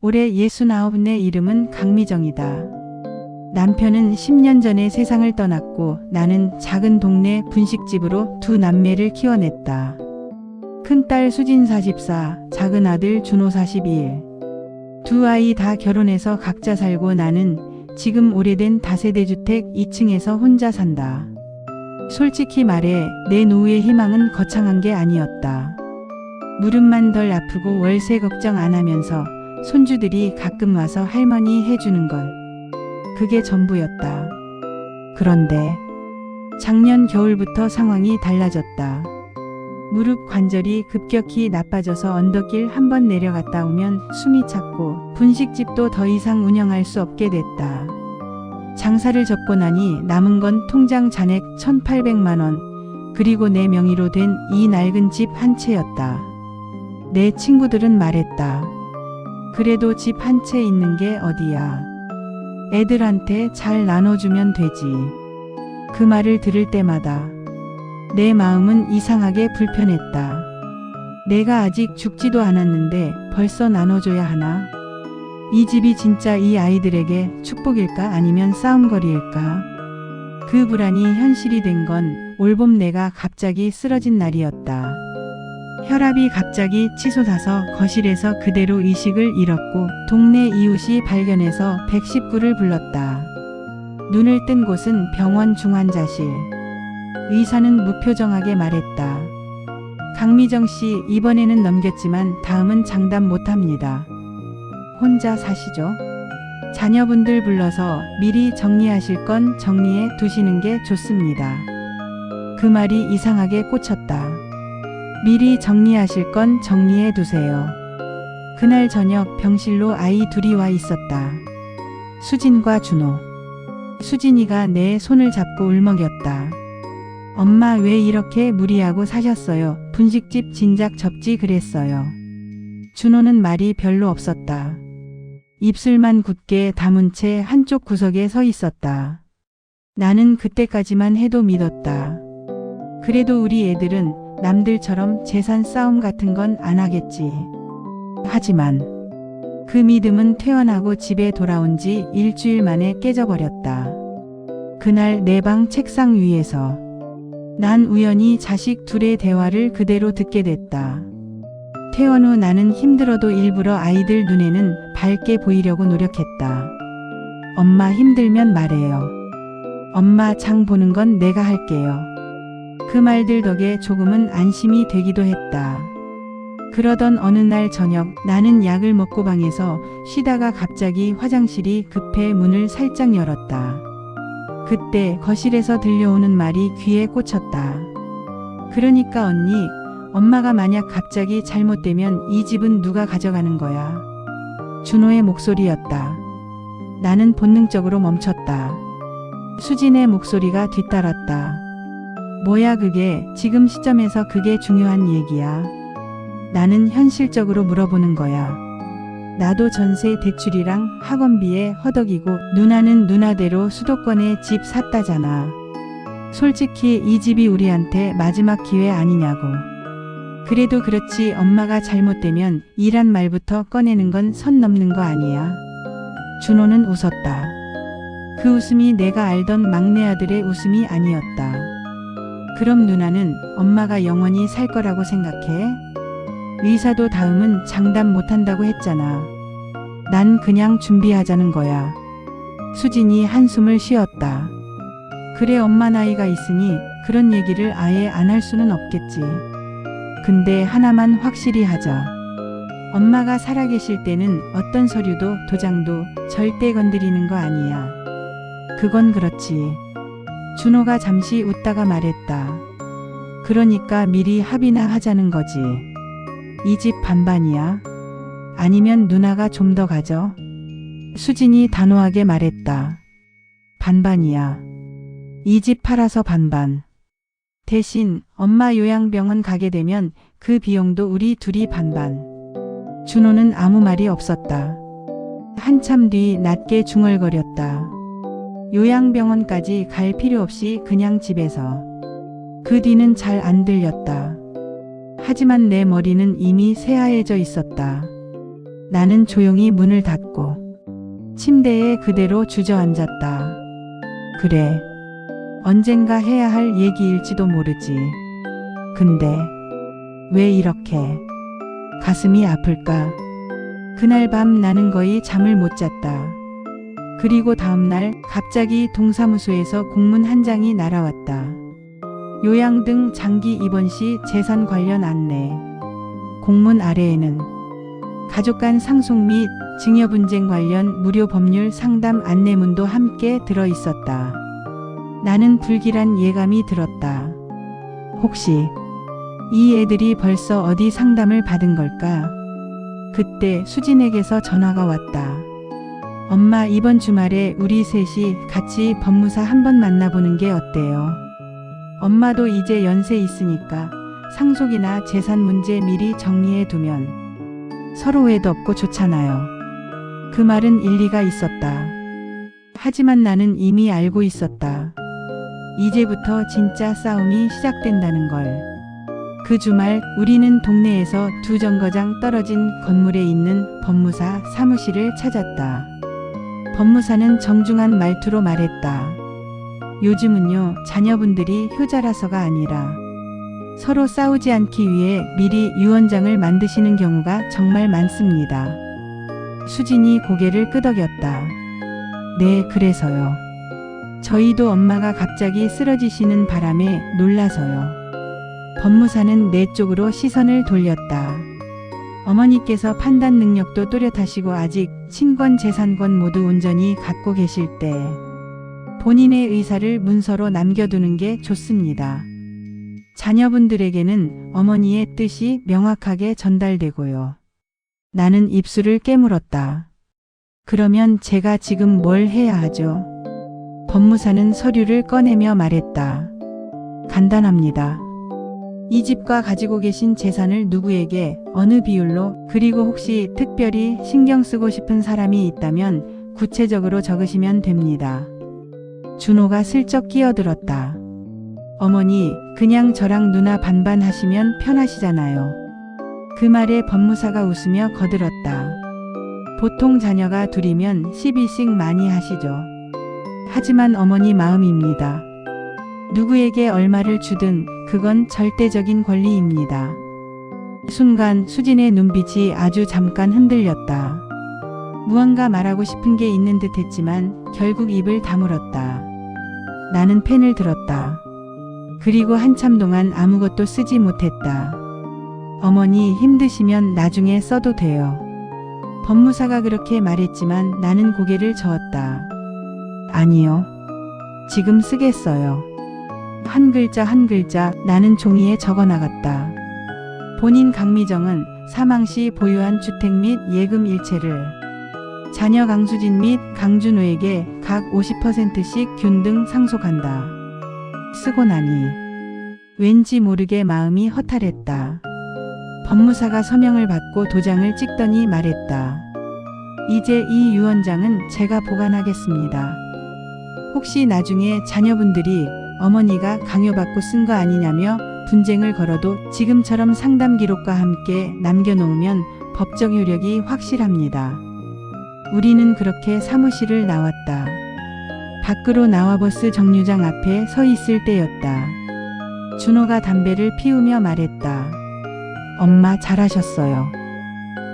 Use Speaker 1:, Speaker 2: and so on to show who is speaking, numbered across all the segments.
Speaker 1: 올해 69, 내 이름은 강미정이다. 남편은 10년 전에 세상을 떠났고 나는 작은 동네 분식집으로 두 남매를 키워냈다. 큰딸 수진 44, 작은 아들 준호 41. 두 아이 다 결혼해서 각자 살고 나는 지금 오래된 다세대 주택 2층에서 혼자 산다. 솔직히 말해 내 노후의 희망은 거창한 게 아니었다. 무릎만 덜 아프고 월세 걱정 안 하면서 손주들이 가끔 와서 할머니 해주는 것. 그게 전부였다. 그런데 작년 겨울부터 상황이 달라졌다. 무릎 관절이 급격히 나빠져서 언덕길 한번 내려갔다 오면 숨이 찼고 분식집도 더 이상 운영할 수 없게 됐다. 장사를 접고 나니 남은 건 통장 잔액 1,800만 원, 그리고 내 명의로 된 이 낡은 집 한 채였다. 내 친구들은 말했다. 그래도 집 한 채 있는 게 어디야. 애들한테 잘 나눠주면 되지. 그 말을 들을 때마다 내 마음은 이상하게 불편했다. 내가 아직 죽지도 않았는데 벌써 나눠줘야 하나? 이 집이 진짜 이 아이들에게 축복일까 아니면 싸움거리일까? 그 불안이 현실이 된 건 올봄 내가 갑자기 쓰러진 날이었다. 혈압이 갑자기 치솟아서 거실에서 그대로 의식을 잃었고 동네 이웃이 발견해서 119를 불렀다. 눈을 뜬 곳은 병원 중환자실. 의사는 무표정하게 말했다. 강미정 씨, 이번에는 넘겼지만 다음은 장담 못합니다. 혼자 사시죠? 자녀분들 불러서 미리 정리하실 건 정리해 두시는 게 좋습니다. 그 말이 이상하게 꽂혔다. 미리 정리하실 건 정리해 두세요. 그날 저녁 병실로 아이 둘이 와 있었다. 수진과 준호. 수진이가 내 손을 잡고 울먹였다. 엄마 왜 이렇게 무리하고 사셨어요? 분식집 진작 접지 그랬어요. 준호는 말이 별로 없었다. 입술만 굳게 다문 채 한쪽 구석에 서 있었다. 나는 그때까지만 해도 믿었다. 그래도 우리 애들은 남들처럼 재산 싸움 같은 건 안 하겠지. 하지만 그 믿음은 퇴원하고 집에 돌아온 지 일주일 만에 깨져버렸다. 그날 내 방 책상 위에서 난 우연히 자식 둘의 대화를 그대로 듣게 됐다. 퇴원 후 나는 힘들어도 일부러 아이들 눈에는 밝게 보이려고 노력했다. 엄마 힘들면 말해요. 엄마 장 보는 건 내가 할게요. 그 말들 덕에 조금은 안심이 되기도 했다. 그러던 어느 날 저녁 나는 약을 먹고 방에서 쉬다가 갑자기 화장실이 급해 문을 살짝 열었다. 그때 거실에서 들려오는 말이 귀에 꽂혔다. 그러니까 언니, 엄마가 만약 갑자기 잘못되면 이 집은 누가 가져가는 거야? 준호의 목소리였다. 나는 본능적으로 멈췄다. 수진의 목소리가 뒤따랐다. 뭐야 그게, 지금 시점에서 그게 중요한 얘기야. 나는 현실적으로 물어보는 거야. 나도 전세 대출이랑 학원비에 허덕이고 누나는 누나대로 수도권에 집 샀다잖아. 솔직히 이 집이 우리한테 마지막 기회 아니냐고. 그래도 그렇지 엄마가 잘못되면 이란 말부터 꺼내는 건 선 넘는 거 아니야. 준호는 웃었다. 그 웃음이 내가 알던 막내 아들의 웃음이 아니었다. 그럼 누나는 엄마가 영원히 살 거라고 생각해? 의사도 다음은 장담 못한다고 했잖아. 난 그냥 준비하자는 거야. 수진이 한숨을 쉬었다. 그래 엄마 나이가 있으니 그런 얘기를 아예 안 할 수는 없겠지. 근데 하나만 확실히 하자. 엄마가 살아계실 때는 어떤 서류도 도장도 절대 건드리는 거 아니야. 그건 그렇지. 준호가 잠시 웃다가 말했다. 그러니까 미리 합의나 하자는 거지. 이 집 반반이야? 아니면 누나가 좀 더 가져? 수진이 단호하게 말했다. 반반이야. 이 집 팔아서 반반. 대신 엄마 요양병원 가게 되면 그 비용도 우리 둘이 반반. 준호는 아무 말이 없었다. 한참 뒤 낮게 중얼거렸다. 요양병원까지 갈 필요 없이 그냥 집에서. 그 뒤는 잘 안 들렸다. 하지만 내 머리는 이미 새하얘져 있었다. 나는 조용히 문을 닫고 침대에 그대로 주저앉았다. 그래. 언젠가 해야 할 얘기일지도 모르지. 근데 왜 이렇게 가슴이 아플까? 그날 밤 나는 거의 잠을 못 잤다. 그리고 다음날 갑자기 동사무소에서 공문 한 장이 날아왔다. 요양 등 장기 입원 시 재산 관련 안내. 공문 아래에는 가족 간 상속 및 증여 분쟁 관련 무료 법률 상담 안내문도 함께 들어 있었다. 나는 불길한 예감이 들었다. 혹시 이 애들이 벌써 어디 상담을 받은 걸까? 그때 수진에게서 전화가 왔다. 엄마, 이번 주말에 우리 셋이 같이 법무사 한번 만나보는 게 어때요? 엄마도 이제 연세 있으니까 상속이나 재산 문제 미리 정리해 두면 서로 외도 없고 좋잖아요. 그 말은 일리가 있었다. 하지만 나는 이미 알고 있었다. 이제부터 진짜 싸움이 시작된다는 걸. 그 주말 우리는 동네에서 2정거장 떨어진 건물에 있는 법무사 사무실을 찾았다. 법무사는 정중한 말투로 말했다. 요즘은요, 자녀분들이 효자라서가 아니라 서로 싸우지 않기 위해 미리 유언장을 만드시는 경우가 정말 많습니다. 수진이 고개를 끄덕였다. 네, 그래서요. 저희도 엄마가 갑자기 쓰러지시는 바람에 놀라서요. 법무사는 내 쪽으로 시선을 돌렸다. 어머니께서 판단 능력도 또렷하시고 아직 친권 재산권 모두 온전히 갖고 계실 때 본인의 의사를 문서로 남겨두는 게 좋습니다. 자녀분들에게는 어머니의 뜻이 명확하게 전달되고요. 나는 입술을 깨물었다. 그러면 제가 지금 뭘 해야 하죠? 법무사는 서류를 꺼내며 말했다. 간단합니다. 이 집과 가지고 계신 재산을 누구에게 어느 비율로, 그리고 혹시 특별히 신경 쓰고 싶은 사람이 있다면 구체적으로 적으시면 됩니다. 준호가 슬쩍 끼어들었다. 어머니, 그냥 저랑 누나 반반 하시면 편하시잖아요. 그 말에 법무사가 웃으며 거들었다. 보통 자녀가 둘이면 12씩 많이 하시죠. 하지만 어머니 마음입니다. 누구에게 얼마를 주든 그건 절대적인 권리입니다. 순간 수진의 눈빛이 아주 잠깐 흔들렸다. 무언가 말하고 싶은 게 있는 듯 했지만 결국 입을 다물었다. 나는 펜을 들었다. 그리고 한참 동안 아무것도 쓰지 못했다. 어머니, 힘드시면 나중에 써도 돼요. 법무사가 그렇게 말했지만 나는 고개를 저었다. 아니요. 지금 쓰겠어요. 한 글자 한 글자 나는 종이에 적어 나갔다. 본인 강미정은 사망 시 보유한 주택 및 예금 일체를 자녀 강수진 및 강준호에게 각 50%씩 균등 상속한다. 쓰고 나니 왠지 모르게 마음이 허탈했다. 법무사가 서명을 받고 도장을 찍더니 말했다. 이제 이 유언장은 제가 보관하겠습니다. 혹시 나중에 자녀분들이 어머니가 강요받고 쓴 거 아니냐며 분쟁을 걸어도 지금처럼 상담 기록과 함께 남겨놓으면 법적 효력이 확실합니다. 우리는 그렇게 사무실을 나왔다. 밖으로 나와 버스 정류장 앞에 서 있을 때였다. 준호가 담배를 피우며 말했다. 엄마 잘하셨어요.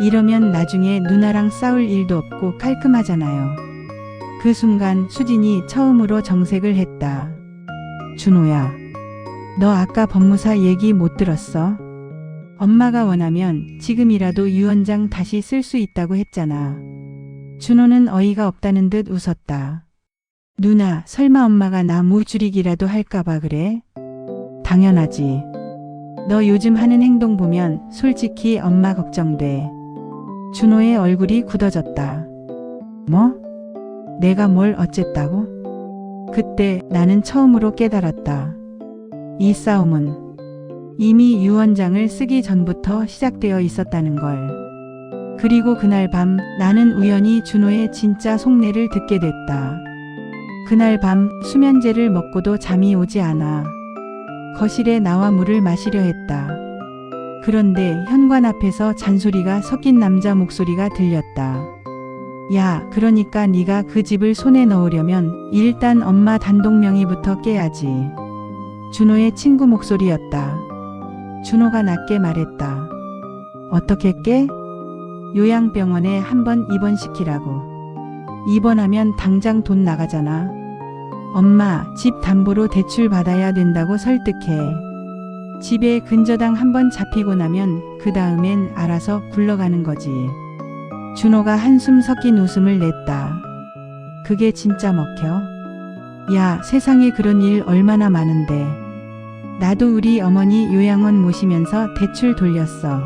Speaker 1: 이러면 나중에 누나랑 싸울 일도 없고 깔끔하잖아요. 그 순간 수진이 처음으로 정색을 했다. 준호야, 너 아까 법무사 얘기 못 들었어? 엄마가 원하면 지금이라도 유언장 다시 쓸 수 있다고 했잖아. 준호는 어이가 없다는 듯 웃었다. 누나, 설마 엄마가 나 무줄이기라도 할까봐 그래? 당연하지. 너 요즘 하는 행동 보면 솔직히 엄마 걱정돼. 준호의 얼굴이 굳어졌다. 뭐? 내가 뭘 어쨌다고? 그때 나는 처음으로 깨달았다. 이 싸움은 이미 유언장을 쓰기 전부터 시작되어 있었다는 걸. 그리고 그날 밤 나는 우연히 준호의 진짜 속내를 듣게 됐다. 그날 밤 수면제를 먹고도 잠이 오지 않아 거실에 나와 물을 마시려 했다. 그런데 현관 앞에서 잔소리가 섞인 남자 목소리가 들렸다. 야, 그러니까 네가 그 집을 손에 넣으려면 일단 엄마 단독 명의부터 깨야지. 준호의 친구 목소리였다. 준호가 낮게 말했다. 어떻게 깨? 요양병원에 한번 입원시키라고. 입원하면 당장 돈 나가잖아. 엄마, 집 담보로 대출 받아야 된다고 설득해. 집에 근저당 한번 잡히고 나면 그 다음엔 알아서 굴러가는 거지. 준호가 한숨 섞인 웃음을 냈다. 그게 진짜 먹혀? 야, 세상에 그런 일 얼마나 많은데. 나도 우리 어머니 요양원 모시면서 대출 돌렸어.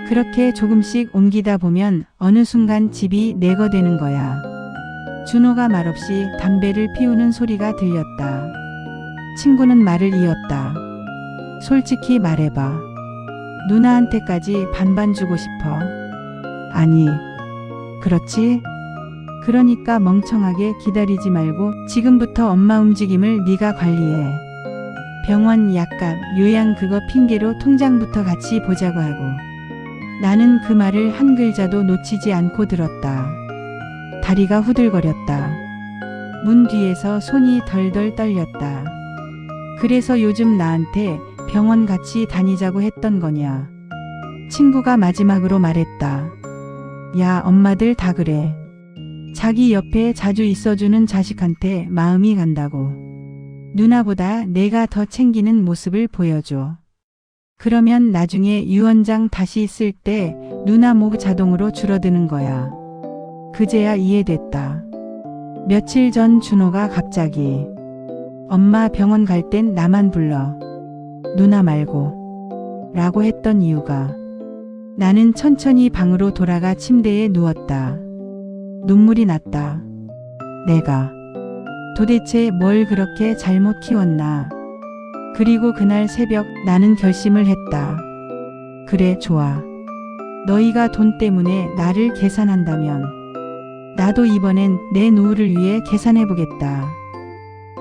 Speaker 1: 그렇게 조금씩 옮기다 보면 어느 순간 집이 내 거 되는 거야. 준호가 말없이 담배를 피우는 소리가 들렸다. 친구는 말을 이었다. 솔직히 말해봐. 누나한테까지 반반 주고 싶어? 아니, 그렇지? 그러니까 멍청하게 기다리지 말고 지금부터 엄마 움직임을 네가 관리해. 병원 약값, 요양 그거 핑계로 통장부터 같이 보자고 하고. 나는 그 말을 한 글자도 놓치지 않고 들었다. 다리가 후들거렸다. 문 뒤에서 손이 덜덜 떨렸다. 그래서 요즘 나한테 병원 같이 다니자고 했던 거냐? 친구가 마지막으로 말했다. 야, 엄마들 다 그래. 자기 옆에 자주 있어주는 자식한테 마음이 간다고. 누나보다 내가 더 챙기는 모습을 보여줘. 그러면 나중에 유언장 다시 쓸 때 누나 목 자동으로 줄어드는 거야. 그제야 이해됐다. 며칠 전 준호가 갑자기 엄마 병원 갈 땐 나만 불러. 누나 말고. 라고 했던 이유가. 나는 천천히 방으로 돌아가 침대에 누웠다. 눈물이 났다. 내가 도대체 뭘 그렇게 잘못 키웠나. 그리고 그날 새벽 나는 결심을 했다. 그래, 좋아. 너희가 돈 때문에 나를 계산한다면 나도 이번엔 내 노후를 위해 계산해보겠다.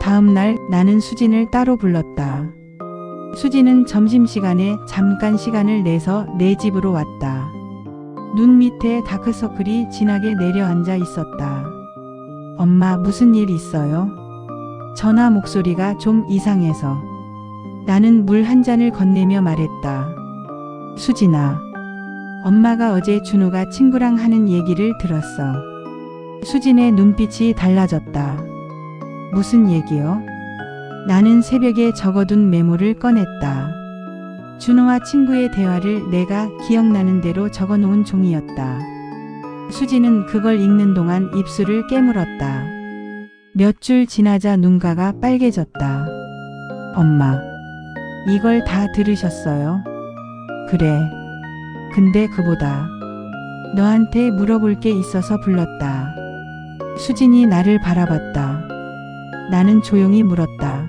Speaker 1: 다음 날 나는 수진을 따로 불렀다. 수진은 점심시간에 잠깐 시간을 내서 내 집으로 왔다. 눈 밑에 다크서클이 진하게 내려앉아 있었다. 엄마, 무슨 일 있어요? 전화 목소리가 좀 이상해서. 나는 물 한 잔을 건네며 말했다. 수진아, 엄마가 어제 준호가 친구랑 하는 얘기를 들었어. 수진의 눈빛이 달라졌다. 무슨 얘기요? 나는 새벽에 적어둔 메모를 꺼냈다. 준호와 친구의 대화를 내가 기억나는 대로 적어놓은 종이였다. 수진은 그걸 읽는 동안 입술을 깨물었다. 몇 줄 지나자 눈가가 빨개졌다. 엄마, 이걸 다 들으셨어요? 그래. 근데 그보다 너한테 물어볼 게 있어서 불렀다. 수진이 나를 바라봤다. 나는 조용히 물었다.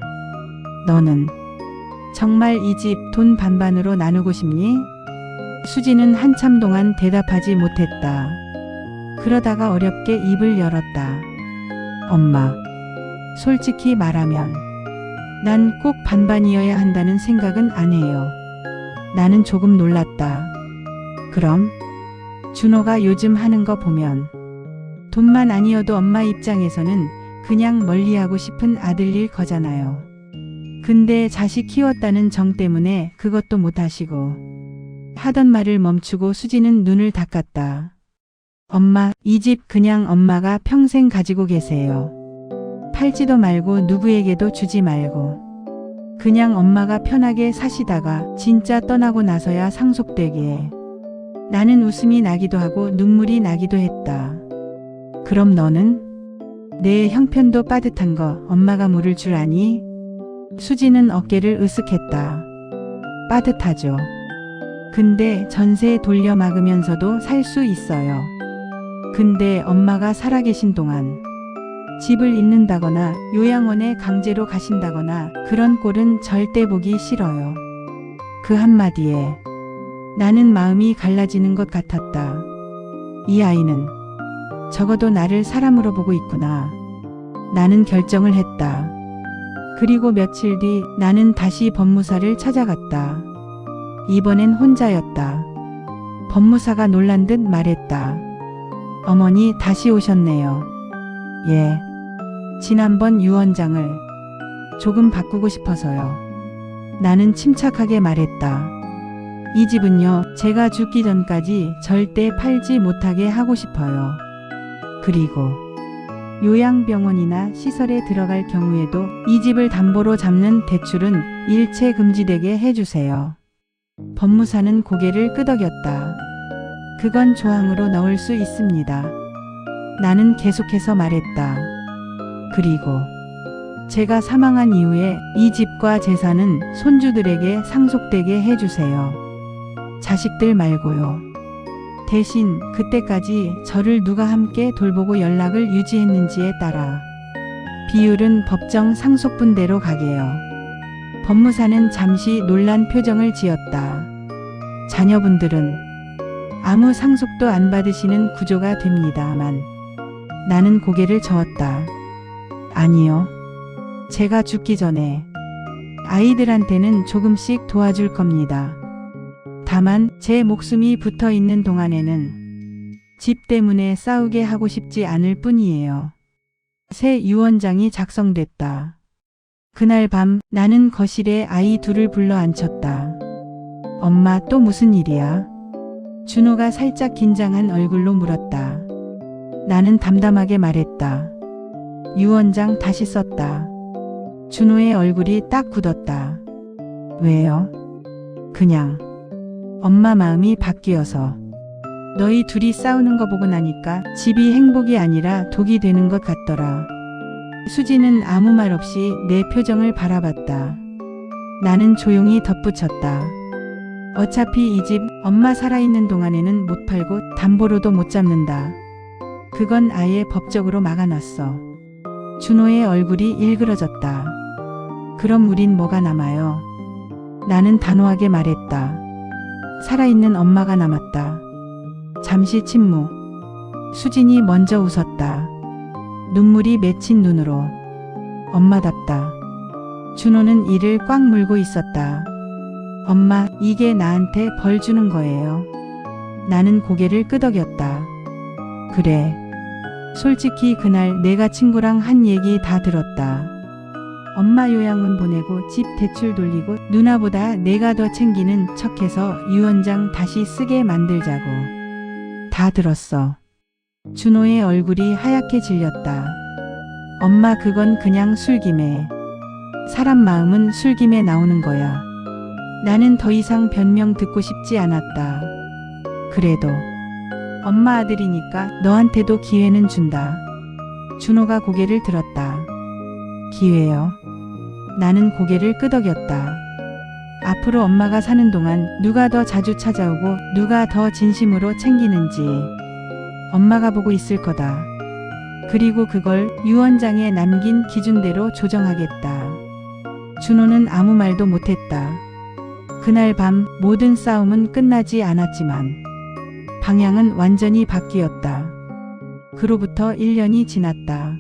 Speaker 1: 너는 정말 이 집 돈 반반으로 나누고 싶니? 수진은 한참 동안 대답하지 못했다. 그러다가 어렵게 입을 열었다. 엄마, 솔직히 말하면 난 꼭 반반이어야 한다는 생각은 안 해요. 나는 조금 놀랐다. 그럼? 준호가 요즘 하는 거 보면 돈만 아니어도 엄마 입장에서는 그냥 멀리하고 싶은 아들일 거잖아요. 근데 자식 키웠다는 정 때문에 그것도 못하시고. 하던 말을 멈추고 수지는 눈을 닦았다. 엄마, 이 집 그냥 엄마가 평생 가지고 계세요. 팔지도 말고 누구에게도 주지 말고. 그냥 엄마가 편하게 사시다가 진짜 떠나고 나서야 상속되게. 나는 웃음이 나기도 하고 눈물이 나기도 했다. 그럼 너는? 내 형편도 빠듯한 거 엄마가 모를 줄 아니? 수지는 어깨를 으쓱했다. 빠듯하죠. 근데 전세 돌려막으면서도 살 수 있어요. 근데 엄마가 살아계신 동안 집을 잃는다거나 요양원에 강제로 가신다거나 그런 꼴은 절대 보기 싫어요. 그 한마디에 나는 마음이 갈라지는 것 같았다. 이 아이는 적어도 나를 사람으로 보고 있구나. 나는 결정을 했다. 그리고 며칠 뒤 나는 다시 법무사를 찾아갔다. 이번엔 혼자였다. 법무사가 놀란 듯 말했다. 어머니 다시 오셨네요. 예. 지난번 유언장을 조금 바꾸고 싶어서요. 나는 침착하게 말했다. 이 집은요, 제가 죽기 전까지 절대 팔지 못하게 하고 싶어요. 그리고 요양병원이나 시설에 들어갈 경우에도 이 집을 담보로 잡는 대출은 일체 금지되게 해주세요. 법무사는 고개를 끄덕였다. 그건 조항으로 넣을 수 있습니다. 나는 계속해서 말했다. 그리고 제가 사망한 이후에 이 집과 재산은 손주들에게 상속되게 해주세요. 자식들 말고요. 대신 그때까지 저를 누가 함께 돌보고 연락을 유지했는지에 따라 비율은 법정 상속분대로 가게요. 법무사는 잠시 놀란 표정을 지었다. 자녀분들은 아무 상속도 안 받으시는 구조가 됩니다만 나는 고개를 저었다. 아니요. 제가 죽기 전에 아이들한테는 조금씩 도와줄 겁니다. 다만 제 목숨이 붙어 있는 동안에는 집 때문에 싸우게 하고 싶지 않을 뿐이에요. 새 유언장이 작성됐다. 그날 밤 나는 거실에 아이 둘을 불러 앉혔다. 엄마 또 무슨 일이야? 준호가 살짝 긴장한 얼굴로 물었다. 나는 담담하게 말했다. 유언장 다시 썼다. 준호의 얼굴이 딱 굳었다. 왜요? 그냥 엄마 마음이 바뀌어서. 너희 둘이 싸우는 거 보고 나니까 집이 행복이 아니라 독이 되는 것 같더라. 수지는 아무 말 없이 내 표정을 바라봤다. 나는 조용히 덧붙였다. 어차피 이 집 엄마 살아있는 동안에는 못 팔고 담보로도 못 잡는다. 그건 아예 법적으로 막아놨어. 준호의 얼굴이 일그러졌다. 그럼 우린 뭐가 남아요? 나는 단호하게 말했다. 살아있는 엄마가 남았다. 잠시 침묵. 수진이 먼저 웃었다. 눈물이 맺힌 눈으로. 엄마답다. 준호는 이를 꽉 물고 있었다. 엄마, 이게 나한테 벌 주는 거예요. 나는 고개를 끄덕였다. 그래. 솔직히 그날 내가 친구랑 한 얘기 다 들었다. 엄마 요양원 보내고 집 대출 돌리고 누나보다 내가 더 챙기는 척해서 유언장 다시 쓰게 만들자고. 다 들었어. 준호의 얼굴이 하얗게 질렸다. 엄마 그건 그냥 술김에. 사람 마음은 술김에 나오는 거야. 나는 더 이상 변명 듣고 싶지 않았다. 그래도 엄마 아들이니까 너한테도 기회는 준다. 준호가 고개를 들었다. 기회요? 나는 고개를 끄덕였다. 앞으로 엄마가 사는 동안 누가 더 자주 찾아오고 누가 더 진심으로 챙기는지 엄마가 보고 있을 거다. 그리고 그걸 유언장에 남긴 기준대로 조정하겠다. 준호는 아무 말도 못했다. 그날 밤 모든 싸움은 끝나지 않았지만 방향은 완전히 바뀌었다. 그로부터 1년이 지났다.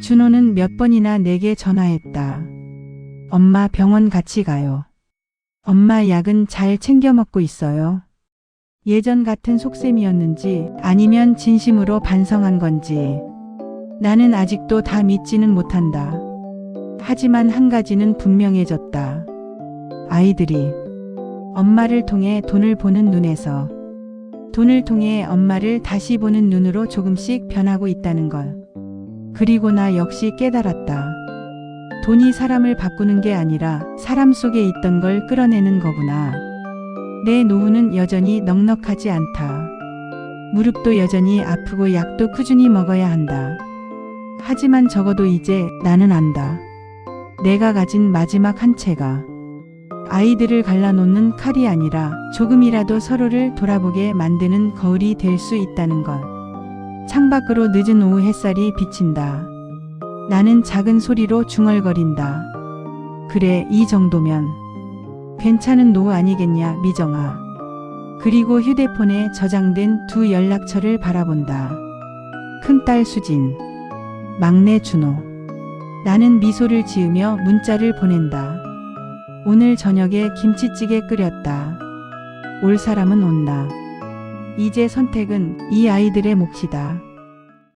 Speaker 1: 준호는 몇 번이나 내게 전화했다. 엄마 병원 같이 가요. 엄마 약은 잘 챙겨 먹고 있어요. 예전 같은 속셈이었는지 아니면 진심으로 반성한 건지 나는 아직도 다 믿지는 못한다. 하지만 한 가지는 분명해졌다. 아이들이 엄마를 통해 돈을 보는 눈에서 돈을 통해 엄마를 다시 보는 눈으로 조금씩 변하고 있다는 걸. 그리고 나 역시 깨달았다. 돈이 사람을 바꾸는 게 아니라 사람 속에 있던 걸 끌어내는 거구나. 내 노후는 여전히 넉넉하지 않다. 무릎도 여전히 아프고 약도 꾸준히 먹어야 한다. 하지만 적어도 이제 나는 안다. 내가 가진 마지막 한 채가 아이들을 갈라놓는 칼이 아니라 조금이라도 서로를 돌아보게 만드는 거울이 될 수 있다는 것. 창밖으로 늦은 오후 햇살이 비친다. 나는 작은 소리로 중얼거린다. 그래, 이 정도면 괜찮은 노후 아니겠냐, 미정아. 그리고 휴대폰에 저장된 두 연락처를 바라본다. 큰딸 수진, 막내 준호. 나는 미소를 지으며 문자를 보낸다. 오늘 저녁에 김치찌개 끓였다. 올 사람은 온다. 이제 선택은 이 아이들의 몫이다.